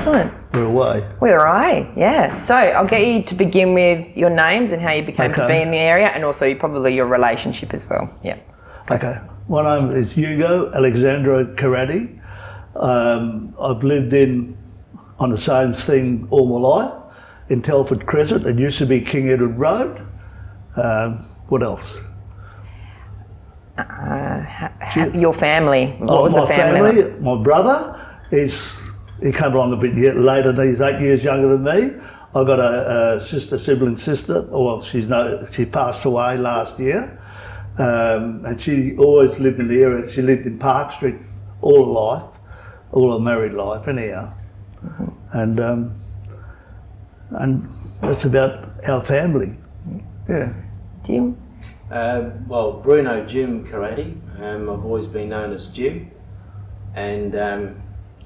excellent. We're away. We're away, yeah. So I'll get you to begin with your names and how you became to be in the area, and also probably your relationship as well. Yeah. Okay. My name is Ugo Alexandra Caratti. I've lived on the same thing all my life, in Telford Crescent. It used to be King Edward Road. What else? Your family. What was the family like? My brother, he came along a bit later. He's 8 years younger than me. I've got a sibling sister. Well, she passed away last year. And she always lived in the area. She lived in Park Street all her life, all her married life anyhow. And that's about our family. Yeah. Jim? Well, Bruno Jim Caratti. I've always been known as Jim. And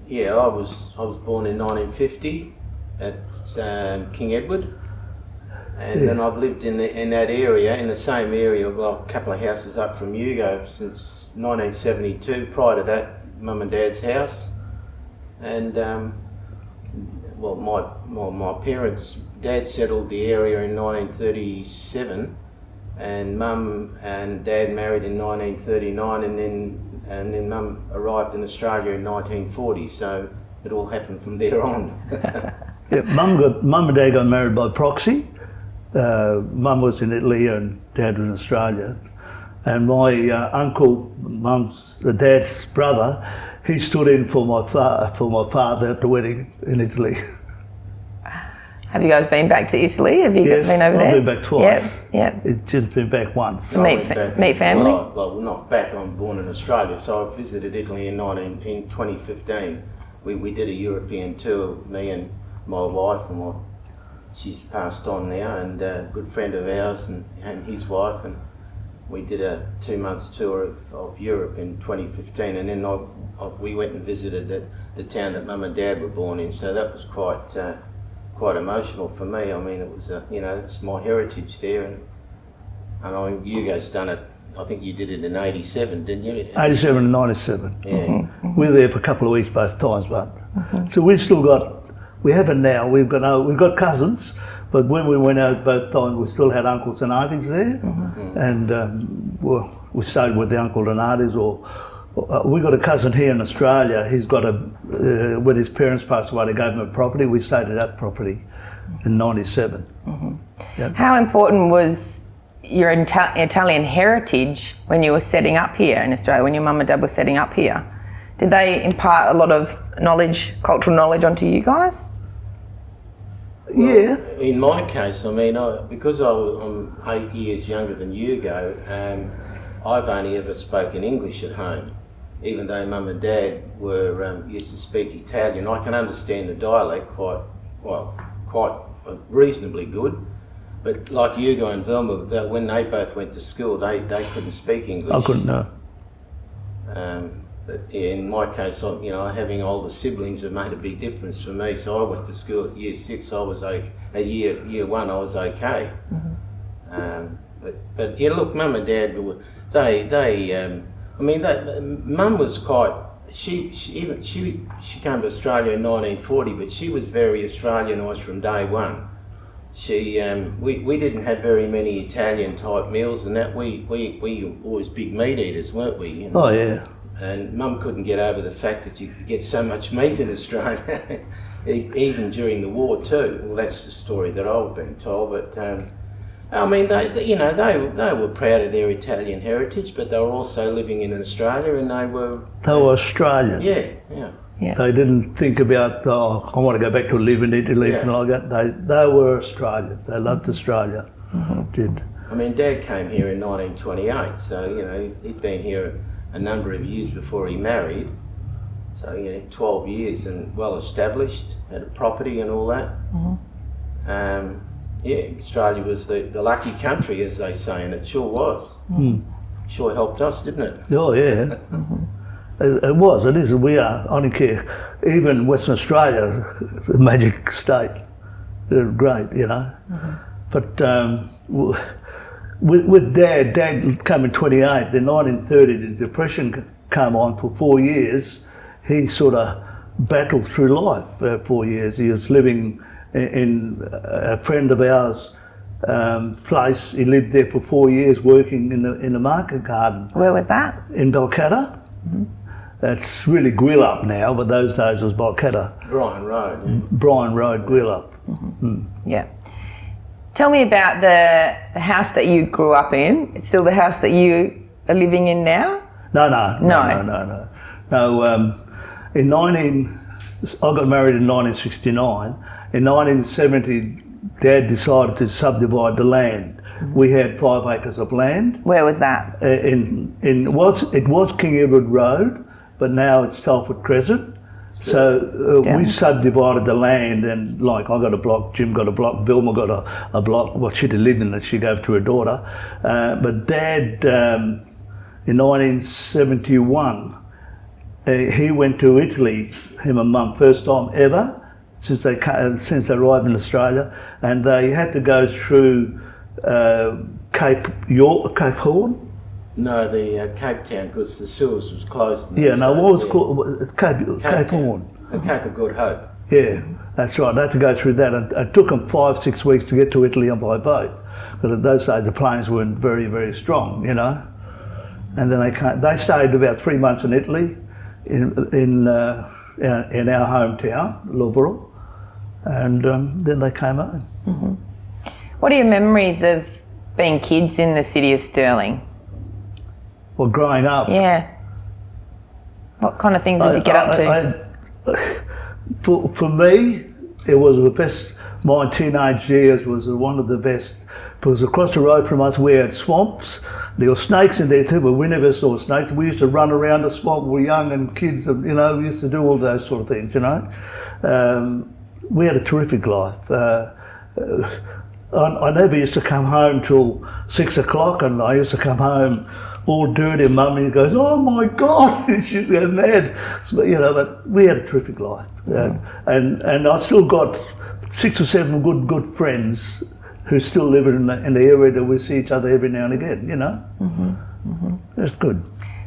yeah, I was born in 1950 at King Edward. And then I've lived in that area, in the same area, well, a couple of houses up from Ugo since 1972. Prior to that, Mum and Dad's house. And well, my parents, Dad settled the area in 1937, and Mum and Dad married in 1939, and then Mum arrived in Australia in 1940. So it all happened from there on. Yeah, Mum and Dad got married by proxy. Mum was in Italy and Dad was in Australia, and my uncle, Dad's brother, he stood in for my father at the wedding in Italy. Have you guys been back to Italy? Have you been over there? I've been back twice. Yeah. It's just been back once. Meet family? Well, not back. I'm born in Australia, so I visited Italy in 2015. We did a European tour, me and my wife, and she's passed on now, and a good friend of ours and his wife, and we did a 2-month tour of Europe in 2015, and then we went and visited the town that Mum and Dad were born in, so that was quite emotional for me. I mean, it was it's my heritage there, and I mean, Ugo's done it. I think you did it in '87, didn't you? 87 and 97. Yeah. We were there for a couple of weeks both times, but so we've still got. We haven't now. We've got cousins, but when we went out both times, we still had uncles and aunties there, and well, we stayed with the uncle and aunties. Or we got a cousin here in Australia. He's got when his parents passed away, they gave him a property. We stayed at that property in '97. Yep. How important was your Italian heritage when you were setting up here in Australia? When your mum and dad were setting up here, did they impart a lot of cultural knowledge onto you guys? Well, yeah. In my case, I mean, because I'm 8 years younger than Ugo, I've only ever spoken English at home. Even though Mum and Dad were used to speak Italian, I can understand the dialect quite reasonably good. But like Ugo and Velma, when they both went to school, they couldn't speak English. I couldn't know. But in my case, having older siblings have made a big difference for me. So I went to school at year 6. I was okay. At year 1, I was okay. But yeah, look, Mum and Dad Mum was quite. She came to Australia in 1940, but she was very Australianised from day one. We didn't have very many Italian type meals, and that we always big meat eaters, weren't we? You know? Oh yeah. And Mum couldn't get over the fact that you could get so much meat in Australia, even during the war too. Well, that's the story that I've been told. But I mean, they were proud of their Italian heritage, but they were also living in Australia, and they were Australian. Yeah. They didn't think about, I want to go back to live in Italy and all that. They were Australian. They loved Australia. Did. I mean, Dad came here in 1928, so he'd been here a number of years before he married. So 12 years and well established, had a property and all that. Australia was the lucky country, as they say, and it sure was. Sure helped us, didn't it? Oh yeah. It was, it is, we are, I don't care. Even Western Australia, it's a magic state. They're great, But with Dad came in 28, then 1930, the Depression came on for 4 years. He sort of battled through life 4 years. He was living in a friend of ours' place. He lived there for 4 years working in the market garden. Where was that? In Balcatta. That's really Gwillup now, but those days it was Balcatta. Bryan Road. Yeah. Bryan Road, Gwillup. Yeah. Tell me about the house that you grew up in. It's still the house that you are living in now? No. I got married in 1969. In 1970, Dad decided to subdivide the land. We had 5 acres of land. Where was that? It was King Edward Road, but now it's Telford Crescent. So we subdivided the land, and like I got a block, Jim got a block, Vilma got a block. Well, she did live in it, she gave to her daughter. But Dad, in 1971, he went to Italy, him and Mum, first time ever since they arrived in Australia, and they had to go through Cape Horn. No, the Cape Town, because the sewers was closed. Yeah, no, what was called Cape Horn? The Cape of Good Hope. Yeah, that's right. They had to go through that, and it took them 5-6 weeks to get to Italy on by boat. But at those days, the planes weren't very, very strong, you know. And then they stayed about 3 months in Italy, in our hometown, Louvre, and then they came home. What are your memories of being kids in the city of Stirling? Well, growing up. Yeah. What kind of things did you get up to? For me, it was the best. My teenage years was one of the best, because across the road from us we had swamps. There were snakes in there too, but we never saw snakes. We used to run around the swamp. We were young and kids, and we used to do all those sort of things. We had a terrific life. I never used to come home till 6 o'clock, and I used to come home all dirty, and Mummy goes, "Oh my God," she's going mad. So, but we had a terrific life, and I still got 6 or 7 good friends who still live in the area that we see each other every now and again. That's good.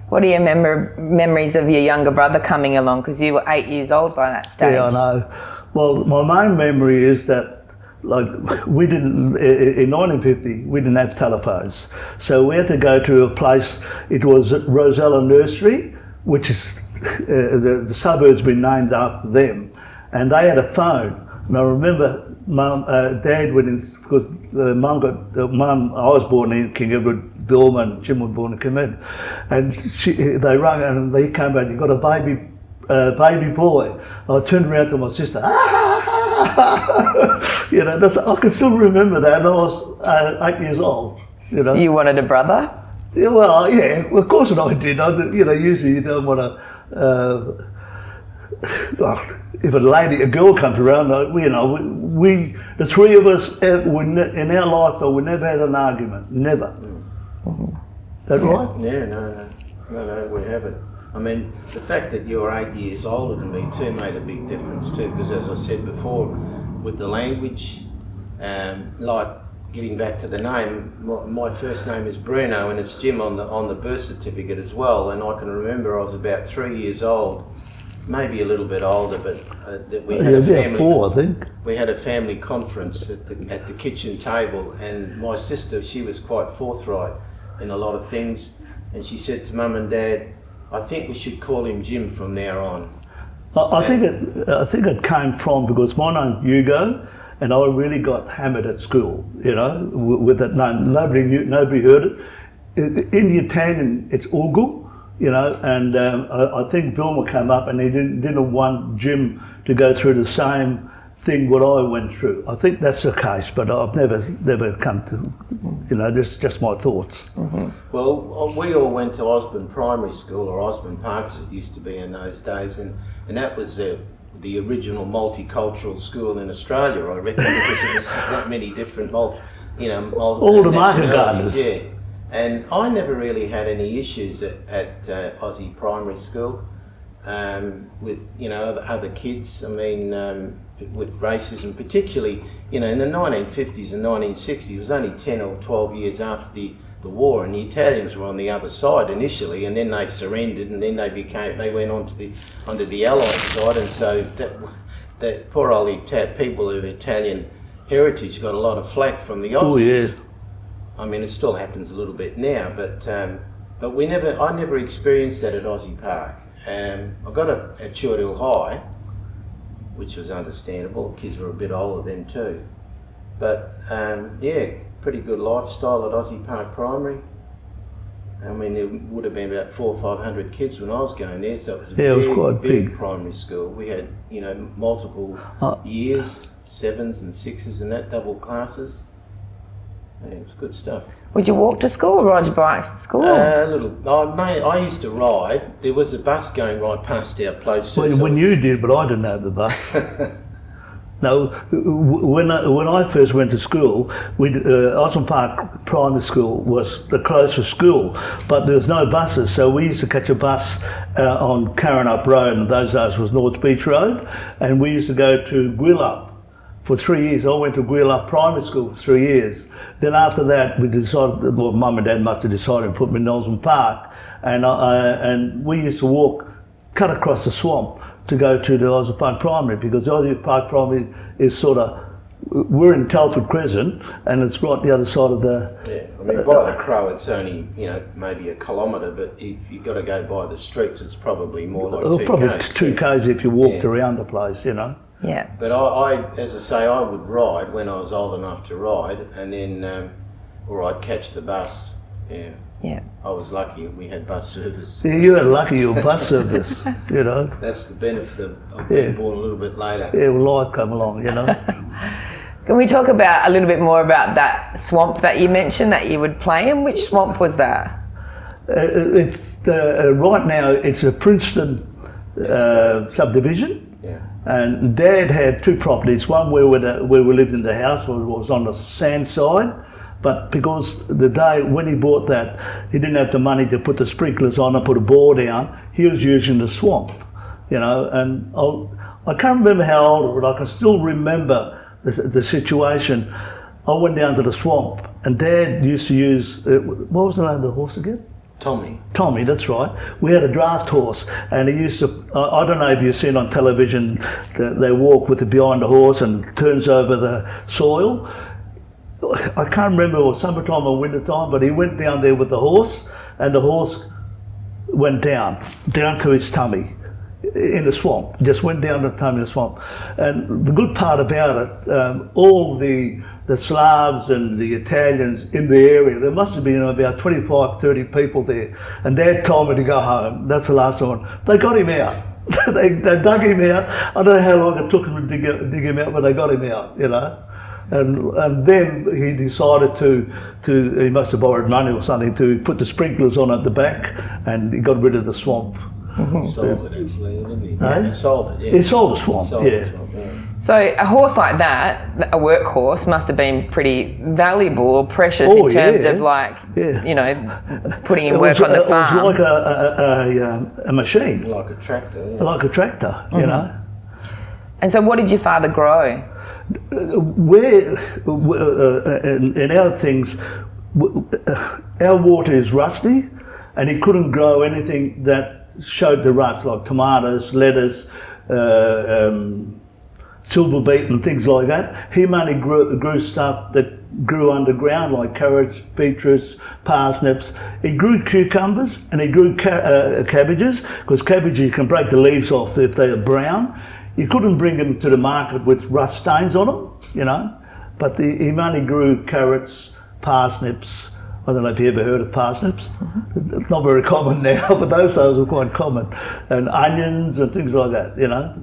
What are your memories of your younger brother coming along? Because you were 8 years old by that stage. Yeah, I know. Well, my main memory is that, like, we didn't, in 1950, we didn't have telephones. So we had to go to a place, it was Rosella Nursery, which is, the suburb's been named after them. And they had a phone. And I remember Dad went in, because I was born in King Edward, Vilma and Jim were born in Caratti. And they rang and they came back, "You got a baby boy." I turned around to my sister, I can still remember that, and I was 8 years old. You wanted a brother? Yeah, well, yeah, of course I did. Usually you don't want to. If a girl comes around, we, the three of us, in our lifetime, we never had an argument, never. Is that right? Yeah, no, we haven't. I mean, the fact that you're 8 years older than me too made a big difference too, because as I said before, with the language, like getting back to the name, my first name is Bruno and it's Jim on the birth certificate as well, and I can remember I was about 3 years old, maybe a little bit older, but that we had a family. 4, I think. We had a family conference at the kitchen table, and my sister, she was quite forthright in a lot of things, and she said to Mum and Dad, "I think we should call him Jim from now on." I think it came from, because my name's Ugo, and I really got hammered at school, with that name. Nobody heard it. In the Italian, it's Ugo, and I think Vilma came up and he didn't want Jim to go through the same thing what I went through. I think that's the case, but I've never come to, just my thoughts. Well, we all went to Osborne Primary School, or Osborne Park as it used to be in those days, and that was the original multicultural school in Australia, I reckon, because there was that many different all the market gardens. Yeah, and I never really had any issues at Aussie Primary School with other kids. I mean, with racism, particularly in the 1950s and 1960s. It was only 10 or 12 years after the the war, and the Italians were on the other side initially, and then they surrendered, and then they went onto the Allied side, and so that poor old people of Italian heritage got a lot of flack from the Aussies. Oh yeah. I mean, it still happens a little bit now, but I never experienced that at Aussie Park. I got it at Chort Hill High, which was understandable. Kids were a bit older then too, but yeah, pretty good lifestyle at Aussie Park Primary. I mean, there would have been about 400 or 500 kids when I was going there, so it was it was quite big primary school. We had, multiple years, 7s and 6s and that, double classes. Yeah, it was good stuff. Would you walk to school or ride your bikes to school? A little. I used to ride. There was a bus going right past our place. Well, when you did, but I didn't have the bus. No, when I first went to school, Osborne Park Primary School was the closest school, but there was no buses, so we used to catch a bus on Caratti Road, and those days was North Beach Road, and we used to go to Gwillup for 3 years. I went to Gwillup Primary School for 3 years. Then after that, we decided, well, Mum and Dad must have decided to put me in Osborne Park, and we used to cut across the swamp to go to the Osborne Park Primary, because the Osborne Park Primary is we're in Telford Crescent, and it's right the other side of the... Yeah, I mean, by the Crow it's only, maybe a kilometre, but if you've got to go by the streets, it's probably more like 2 probably k's. 2 k's if you walked around the place, Yeah. But I, as I say, I would ride when I was old enough to ride, and then, or I'd catch the bus. Yeah. Yeah. I was lucky we had bus service. Yeah, you had lucky you were bus service, That's the benefit of being born a little bit later. Yeah, well, life come along, Can we talk a little bit more about that swamp that you mentioned that you would play in? Which swamp was that? It's right now it's a Princeton subdivision. Yeah. And Dad had 2 properties. One where we lived in the house was on the sand side, but because the day when he bought that, he didn't have the money to put the sprinklers on and put a bore down. He was using the swamp, and I can't remember how old, but I can still remember the situation. I went down to the swamp, and Dad used to use, what was the name of the horse again? Tommy, that's right. We had a draft horse, and he used to, I don't know if you've seen on television, they walk with it behind the horse and turns over the soil. I can't remember if it was summertime or winter time, but he went down there with the horse, and the horse went down to his tummy in the swamp, just went down to the tummy in the swamp. And the good part about it, all the Slavs and the Italians in the area, there must have been about 25, 30 people there. And Dad told me to go home. That's the last time. They got him out. they dug him out. I don't know how long it took them to dig him out, but they got him out, And then he decided he must have borrowed money or something to put the sprinklers on at the back, and he got rid of the swamp. Sold it actually, didn't he? Eh? He sold it, yeah. He sold the swamp, yeah. So a horse like that, a workhorse, must have been pretty valuable or precious in terms of putting in work on the farm. It was like a machine. Like a tractor, yeah. Like a tractor, And so what did your father grow? In our things, our water is rusty, and he couldn't grow anything that showed the rust, like tomatoes, lettuce, silver beet and things like that. He mainly grew stuff that grew underground, like carrots, beetroots, parsnips. He grew cucumbers, and he grew cabbages, because cabbages you can break the leaves off if they are brown. You couldn't bring them to the market with rust stains on them, but he mainly grew carrots, parsnips. I don't know if you ever heard of parsnips. Mm-hmm. It's not very common now, but those days were quite common. And onions and things like that,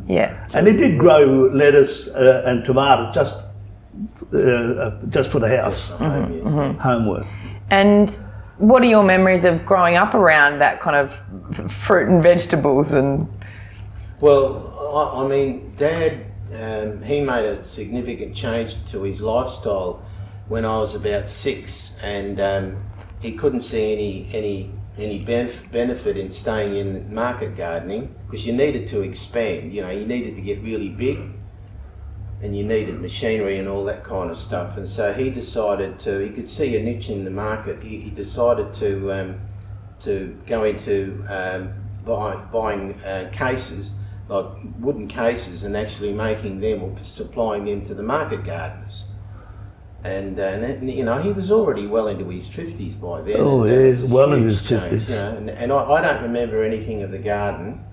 Yeah. And he did grow lettuce and tomatoes just for the house, homework. And what are your memories of growing up around that kind of fruit and vegetables? And Well, I mean, Dad, he made a significant change to his lifestyle when I was about 6, and he couldn't see any benefit in staying in market gardening, because you needed to expand. You needed to get really big, and you needed machinery and all that kind of stuff. And so he decided he could see a niche in the market. He decided to go into buying cases, like wooden cases, and actually making them or supplying them to the market gardeners. And you know, he was already well into his 50s by then. Oh, yeah, well in his 50s. You know, and I don't remember anything of the garden.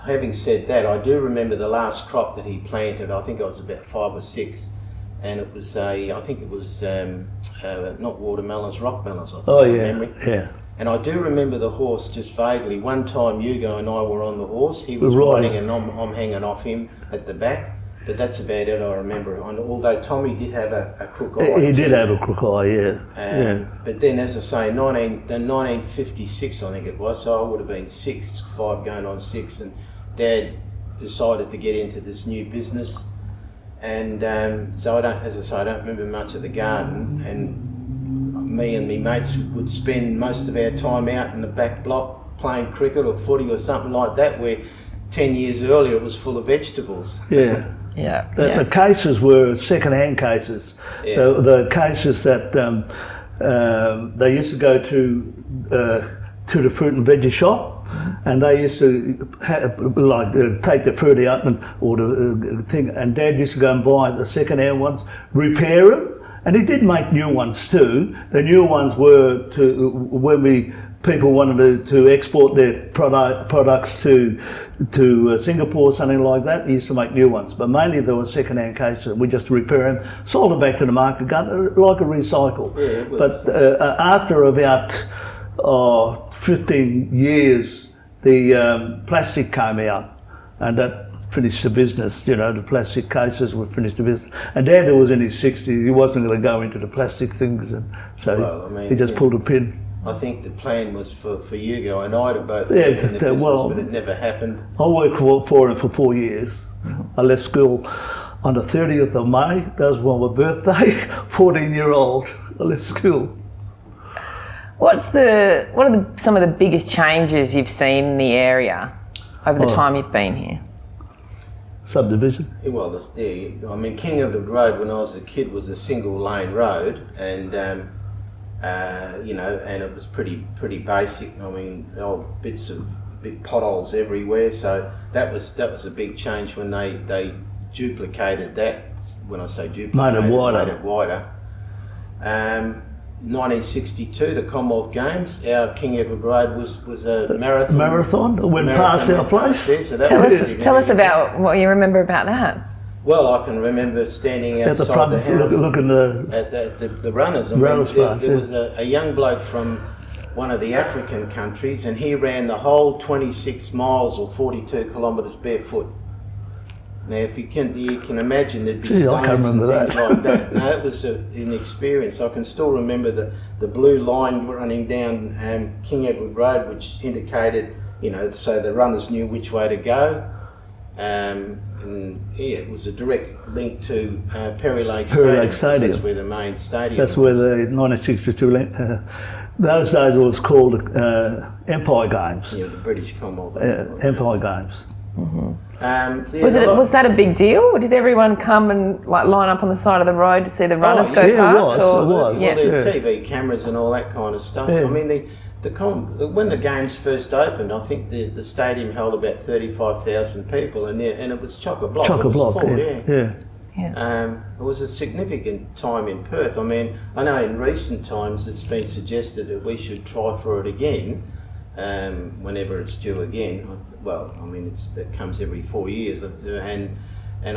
Having said that, I do remember the last crop that he planted. I think I was about 5 or 6, and it was I think it was not watermelons, rock melons. I think. Oh, from yeah, memory. yeah. And I do remember the horse just vaguely. One time, Ugo and I were on the horse. He was Right. riding, and I'm hanging off him at the back. But that's about it. I remember. And although Tommy did have a crook eye. He did have a crook eye, yeah. Yeah. But then, as I say, 1956, I think it was. So I would have been 5 going on 6, and Dad decided to get into this new business. And so I don't remember much of the garden. And me and my mates would spend most of our time out in the back block playing cricket or footy or something like that, where 10 years earlier it was full of vegetables. Yeah. Yeah. The cases were second-hand cases. Yeah. The cases that they used to go to the fruit and veggie shop, and they used to take the fruit out or the thing, and Dad used to go and buy the second-hand ones, repair them, and he did make new ones too. The new ones were when people wanted to export their products to Singapore, something like that. He used to make new ones, but mainly there were second-hand cases. We just repair them, sold them back to the market garden like a recycle. Yeah, it was. But after about 15 years, the plastic came out, and that finished the business. You know, the plastic cases would finish the business. And Dad was in his 60s. He wasn't going to go into the plastic things, and so he just pulled a pin. I think the plan was for Ugo and I to both work in the business, but it never happened. I worked for him for 4 years. I left school on the 30th of May. That was my birthday. 14-year-old. I left school. What are some of the biggest changes you've seen in the area over the time you've been here? Subdivision. Well, I mean, King Edward Road when I was a kid was a single lane road, and you know, and it was pretty basic. I mean, old big potholes everywhere. So that was a big change when they duplicated that. When I say duplicated, made it wider. 1962, the Commonwealth Games, our King Edward Road was a marathon. Marathon went past our place. There, so that Tell us about what you remember about that. Well, I can remember standing outside at the front, the house, looking at the runners. There was a young bloke from one of the African countries, and he ran the whole 26 miles or 42 kilometres barefoot. Now, if you can imagine, there'd be stones and things like that. No, it was an experience. I can still remember the blue line running down King Edward Road, which indicated, you know, so the runners knew which way to go. And yeah, it was a direct link to Perry Lake Stadium. That's where the main stadium. That's where the 1962. Those days it was called Empire Games. Yeah, the British Commonwealth. Empire Games. Mm-hmm. Was that a big deal? Or did everyone come and line up on the side of the road to see the runners go past? It was. Well, there were TV cameras and all that kind of stuff. Yeah. I mean, when the games first opened, I think the stadium held about 35,000 people, and it was chock-a-block. Chock-a-block, yeah. It was a significant time in Perth. I mean, I know in recent times it's been suggested that we should try for it again, whenever it's due again. Well, I mean, it comes every 4 years, and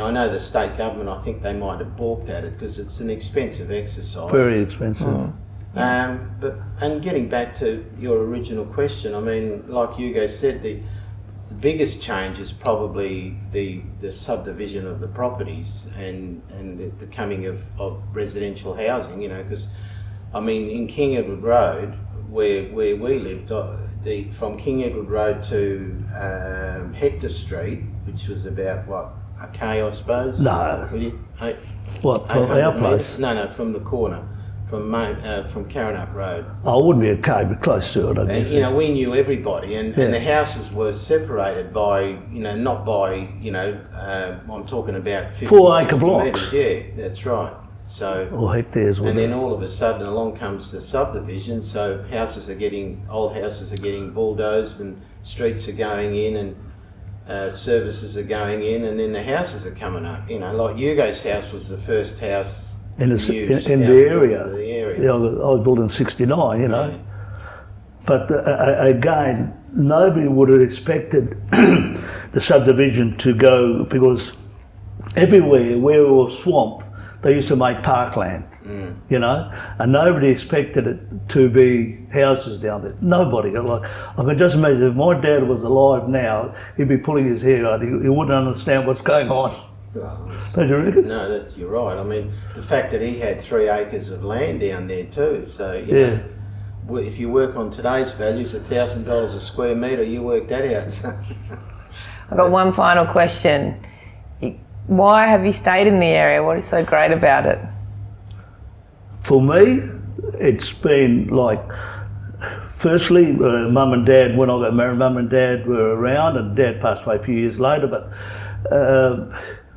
I know the state government, I think they might have balked at it because it's an expensive exercise. Very expensive. Oh. And getting back to your original question, I mean, like Ugo said, the biggest change is probably the subdivision of the properties and the coming of residential housing, you know, because, I mean, in King Edward Road, where we lived, from King Edward Road to Hector Street, which was about, a K, I suppose? No. Will you? What, our place? No, from the corner. from Caratti Road. Oh, it wouldn't be a cave, but close to it, I guess. And, you know, we knew everybody, and the houses were separated by, you know, not by, you know, I'm talking about 50, 4 acre 60 blocks. metres. Yeah, that's right. So, Or hectares, and whatever. then all of a sudden along comes the subdivision, so old houses are getting bulldozed and streets are going in and services are going in, and then the houses are coming up. You know, like Ugo's house was the first house in the area. Yeah, I was built in '69, you know. Yeah. But again, nobody would have expected the subdivision to go, because everywhere where it was swamp, they used to make parkland, you know, and nobody expected it to be houses down there. Nobody. Like, I can just imagine if my dad was alive now, he'd be pulling his hair out. He wouldn't understand what's going on. Don't you reckon? No, you're right. I mean, the fact that he had 3 acres of land down there too, so, you know, if you work on today's values, $1,000 a square metre, you work that out. I've got one final question. Why have you stayed in the area? What is so great about it? For me, it's been like, firstly, Mum and Dad, when I got married, Mum and Dad were around, and Dad passed away a few years later, but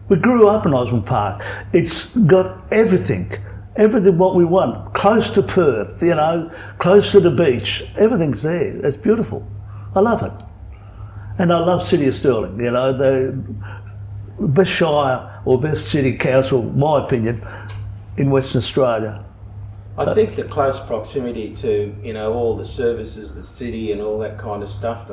we grew up in Osborne Park. It's got everything what we want. Close to Perth, you know, close to the beach. Everything's there. It's beautiful. I love it. And I love City of Stirling, you know, the best shire or best city council, my opinion, in Western Australia. I think the close proximity to, you know, all the services, the city and all that kind of stuff.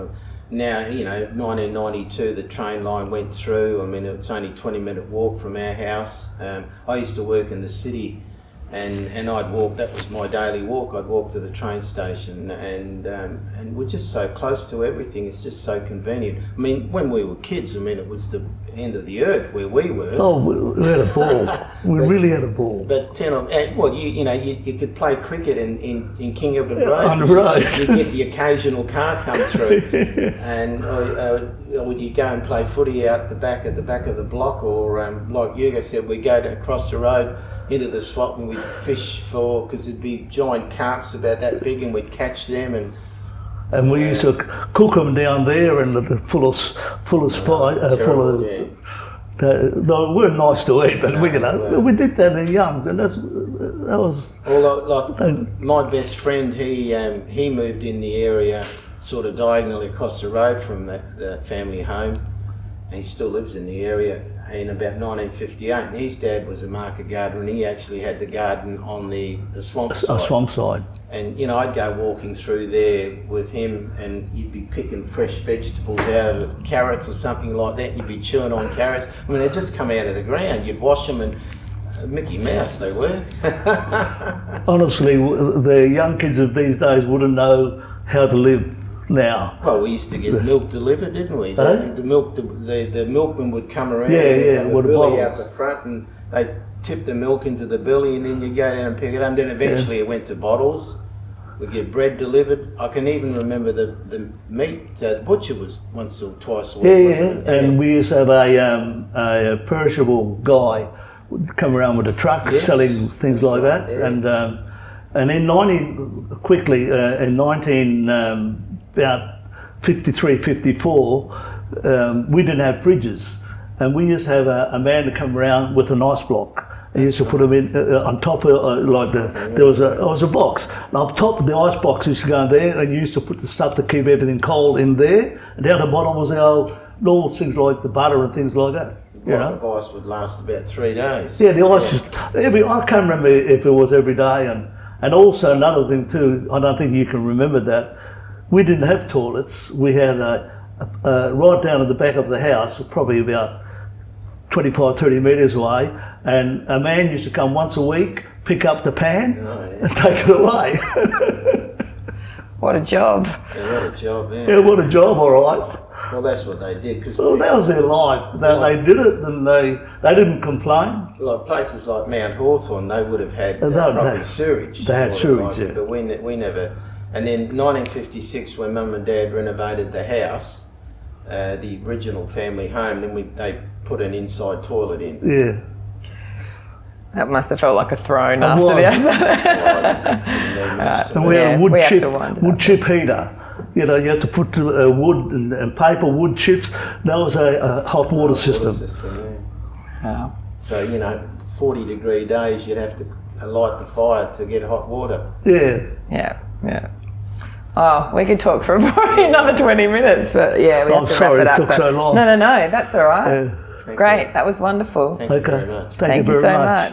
Now, you know, 1992, the train line went through. I mean, it's only a 20-minute walk from our house. I used to work in the city, and I'd walk. That was my daily walk. I'd walk to the train station, and we're just so close to everything. It's just so convenient. I mean, when we were kids, I mean, it was the end of the earth where we were. Oh, we had a ball. We really had a ball. But well, you know, you could play cricket in King Edward Road. On the road. You get the occasional car come through, and would you go and play footy out the back of the block, or like Ugo said, we go across the road into the swamp and we'd fish because there'd be giant carps about that big, and we'd catch them and we used to cook them down there, and full of spice, they weren't nice to eat, but we did that in youngs, and that was. Well, like my best friend, he moved in the area, sort of diagonally across the road from the family home, and he still lives in the area. In about 1958, and his dad was a market gardener, and he actually had the garden on the swamp side. Swamp side. And, you know, I'd go walking through there with him, and you'd be picking fresh vegetables out of carrots or something like that. You'd be chewing on carrots. I mean, they'd just come out of the ground. You'd wash them, and Mickey Mouse they were. Honestly, the young kids of these days wouldn't know how to live now. Well, we used to get milk delivered, didn't we? The milkman would come around. With billy bottles out the front, and they tip the milk into the billy, and then you go down and pick it up. And then eventually it went to bottles. We get bread delivered. I can even remember the meat. The butcher was once or twice a week. Wasn't it? And we used to have a perishable guy would come around with a truck selling things like that. Yeah. And in 19 about 53, 54, we didn't have fridges, and we used to have a man to come around with an ice block. He used to put them in on top of there was a box, and on top of the ice box used to go in there, and you used to put the stuff to keep everything cold in there, and down the bottom was our normal things like the butter and things like that. The block of ice would last about 3 days. Yeah, the ice just I can't remember if it was every day, and also another thing too. I don't think you can remember that. We didn't have toilets. We had right down at the back of the house, probably about 25, 30 metres away, and a man used to come once a week, pick up the pan and take it away. What a job. Yeah, what a job, Yeah, what a job, all right. Well, that's what they did. Well, that was their life. They did it, and they didn't complain. Like places like Mount Hawthorn, they would have had probably sewage. They had sewage, yeah. But we never. And then 1956, when Mum and Dad renovated the house, the original family home, then they put an inside toilet in. Yeah. That must have felt like a throne It after was. the episode. And we had Yeah, a we have to wind it wood up. chip heater. You know, you have to put wood and paper wood chips. That was a hot water system. Wow. So, 40-degree days, you'd have to light the fire to get hot water. Yeah. Yeah. Oh, we could talk for probably another 20 minutes, but yeah, we have I'm to sorry wrap it up. it took but- so long. No, that's all right. Yeah. Thank Great, you. that was wonderful. Thank you Okay. very much. Thank you Thank you very so much. much.